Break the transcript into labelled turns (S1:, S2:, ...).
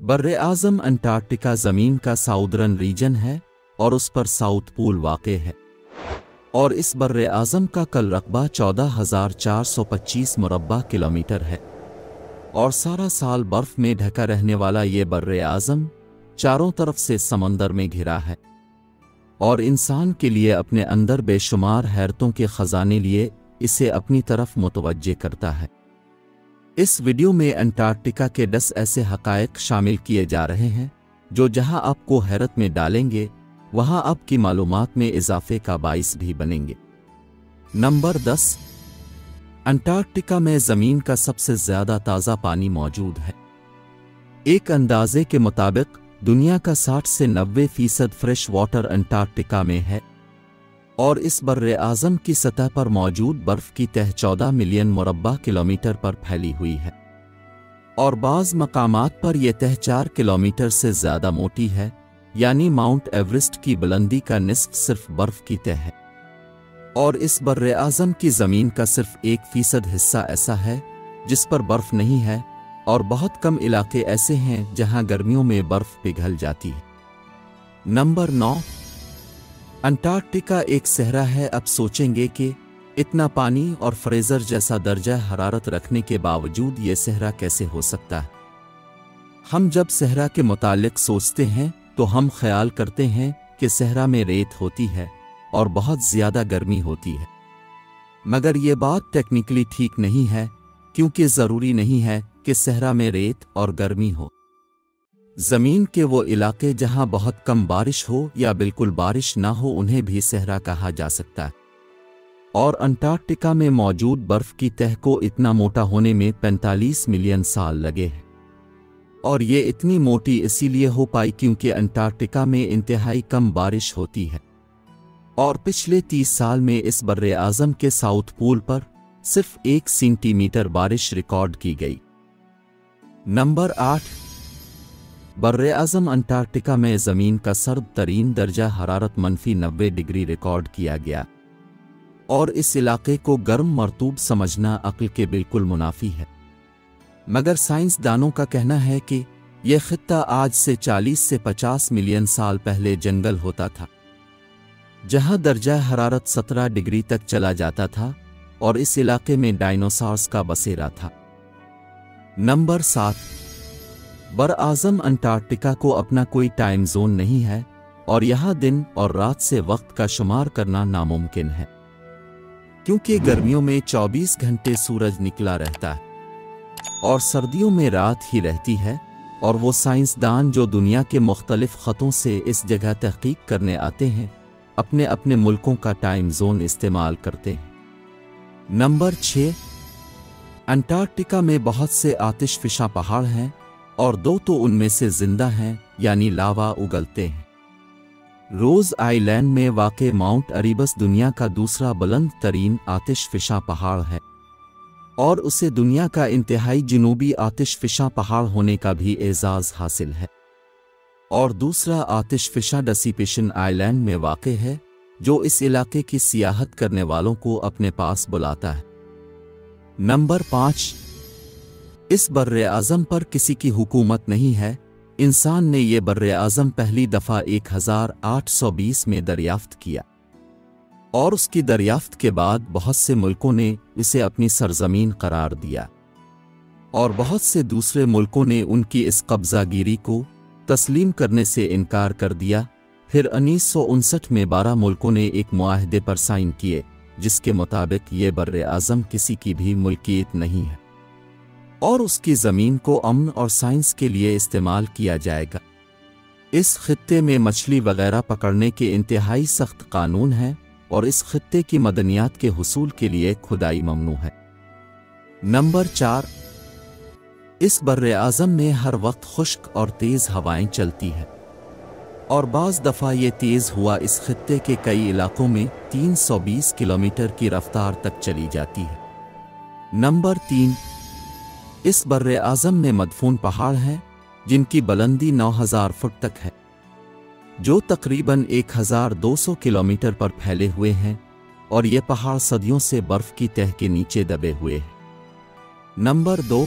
S1: बर्रे आज़म Antarctica ज़मीन का southern region है और उस पर साउथ पोल वाक़े है, और इस बर्रे आज़म का कुल रकबा 14,425 मुरब्बा किलोमीटर है, और सारा साल बर्फ़ में ढका रहने वाला ये बर्रे आज़म चारों तरफ से समंदर में घिरा है, और इंसान के लिए अपने अंदर बेशुमार हैरतों के ख़जाने लिए इसे अपनी तरफ मुतवज्जे करता है। इस वीडियो में अंटार्कटिका के 10 ऐसे हक़ाइक़ शामिल किए जा रहे हैं जो जहां आपको हैरत में डालेंगे वहां आपकी मालूमात में इजाफे का बाइस भी बनेंगे। नंबर 10, अंटार्कटिका में ज़मीन का सबसे ज़्यादा ताज़ा पानी मौजूद है। एक अंदाजे के मुताबिक दुनिया का 60 से 90% फ्रेश वाटर अंटार्कटिका में है, और इस बर्रे आज़म की सतह पर मौजूद बर्फ़ की तह 14 मिलियन मुरब्बा किलोमीटर पर फैली हुई है, और बाज़ मकामात पर यह तह 4 किलोमीटर से ज़्यादा मोटी है, यानी माउंट एवरेस्ट की बुलंदी का निस्फ सिर्फ बर्फ़ की तह है। और इस बर्रे आज़म की ज़मीन का सिर्फ 1% हिस्सा ऐसा है जिस पर बर्फ़ नहीं है, और बहुत कम इलाके ऐसे हैं जहां गर्मियों में बर्फ़ पिघल जाती है। नंबर 9, अंटार्कटिका एक सहरा है। अब सोचेंगे कि इतना पानी और फ्रेज़र जैसा दर्जा हरारत रखने के बावजूद ये सहरा कैसे हो सकता है। हम जब सहरा के मुतालिक सोचते हैं तो हम ख्याल करते हैं कि सहरा में रेत होती है और बहुत ज़्यादा गर्मी होती है, मगर ये बात टेक्निकली ठीक नहीं है, क्योंकि ज़रूरी नहीं है कि सहरा में रेत और गर्मी हो। ज़मीन के वो इलाके जहां बहुत कम बारिश हो या बिल्कुल बारिश ना हो उन्हें भी सहरा कहा जा सकता है, और अंटार्कटिका में मौजूद बर्फ़ की तह को इतना मोटा होने में 45 मिलियन साल लगे हैं, और ये इतनी मोटी इसीलिए हो पाई क्योंकि अंटार्कटिका में इंतहाई कम बारिश होती है, और पिछले 30 साल में इस बर्रे आज़म के साउथ पोल पर सिर्फ 1 सेंटीमीटर बारिश रिकॉर्ड की गई। नंबर 8, बर्रे आज़म अंटार्कटिका में ज़मीन का सर्द तरीन दर्जा हरारत -90 डिग्री रिकॉर्ड किया गया, और इस इलाके को गर्म मरतूब समझना अक्ल के बिल्कुल मुनाफी है, मगर साइंसदानों का कहना है कि यह खित्ता आज से 40 से 50 मिलियन साल पहले जंगल होता था, जहां दर्जा हरारत 17 डिग्री तक चला जाता था, और इस इलाके में डायनासोर्स का बसेरा था। नंबर 7, बर्रे आज़म अंटार्कटिका को अपना कोई टाइम जोन नहीं है, और यहाँ दिन और रात से वक्त का शुमार करना नामुमकिन है, क्योंकि गर्मियों में 24 घंटे सूरज निकला रहता है और सर्दियों में रात ही रहती है, और वो साइंसदान जो दुनिया के मुख्तलिफ ख़तों से इस जगह तहकीक करने आते हैं अपने अपने मुल्कों का टाइम जोन इस्तेमाल करते हैं। नंबर 6, अंटार्कटिका में बहुत से आतिशफिशा पहाड़ हैं, और 2 तो उनमें से जिंदा हैं, यानी लावा उगलते हैं। रोज़ आइलैंड में वाक़े माउंट अरीबस दुनिया का दूसरा बुलंद तरीन आतिशफिशा पहाड़ है, और उसे दुनिया का इंतहाई जनूबी आतिशफिशा पहाड़ होने का भी एजाज़ हासिल है। और दूसरा आतिशफिशा डिसिपेशन आइलैंड में वाक़े है, जो इस इलाके की सियाहत करने वालों को अपने पास बुलाता है। नंबर 5, इस बर्रे आज़म पर किसी की हुकूमत नहीं है। इंसान ने ये बर्रे आज़म पहली दफ़ा 1820 में दरियाफ्त किया, और उसकी दरियाफ्त के बाद बहुत से मुल्कों ने इसे अपनी सरजमीन करार दिया, और बहुत से दूसरे मुल्कों ने उनकी इस कब्ज़ागिरी को तस्लीम करने से इनकार कर दिया। फिर 1959 में 12 मुल्कों ने एक मुआहदे पर साइन किए जिसके मुताबिक ये बर्रे आज़म किसी की भी मुल्कियत नहीं है, और उसकी ज़मीन को अमन और साइंस के लिए इस्तेमाल किया जाएगा। इस खित्ते में मछली वगैरह पकड़ने के इंतहाई सख्त कानून हैं, और इस खित्ते की मदनियात के हुसूल के लिए खुदाई ममनू है। नंबर 4, इस बर्रे आज़म में हर वक्त खुश्क और तेज़ हवाएं चलती हैं, और बाज़ दफ़ा ये तेज़ हुआ इस खित्ते के कई इलाकों में 320 किलोमीटर की रफ्तार तक चली जाती है। नंबर 3, इस बर्रे आज़म में मदफून पहाड़ हैं जिनकी बुलंदी 9000 फुट तक है, जो तकरीबन 1200 किलोमीटर पर फैले हुए हैं, और ये पहाड़ सदियों से बर्फ की तह के नीचे दबे हुए हैं। नंबर 2,